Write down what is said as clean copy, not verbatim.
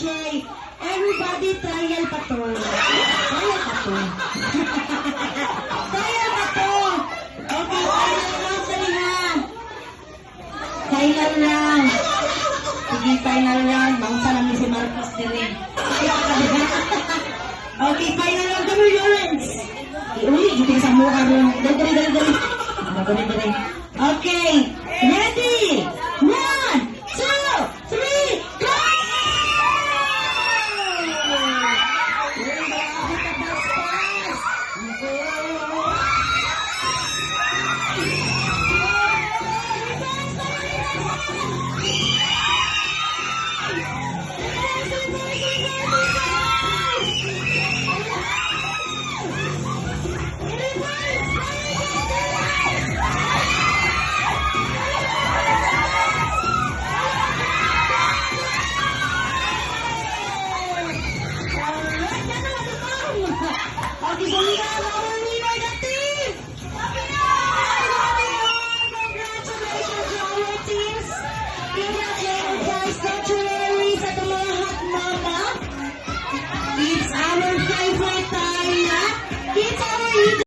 DJ. Everybody, trial pa to. Trial pa to. Trial pa to. Okay, final round, dali ha. Final round. Sige, final round. Bangsa namin si Marcos din. Okay, final round kami, Lawrence. Uy, giting sa mukha rin. Dali. Okay.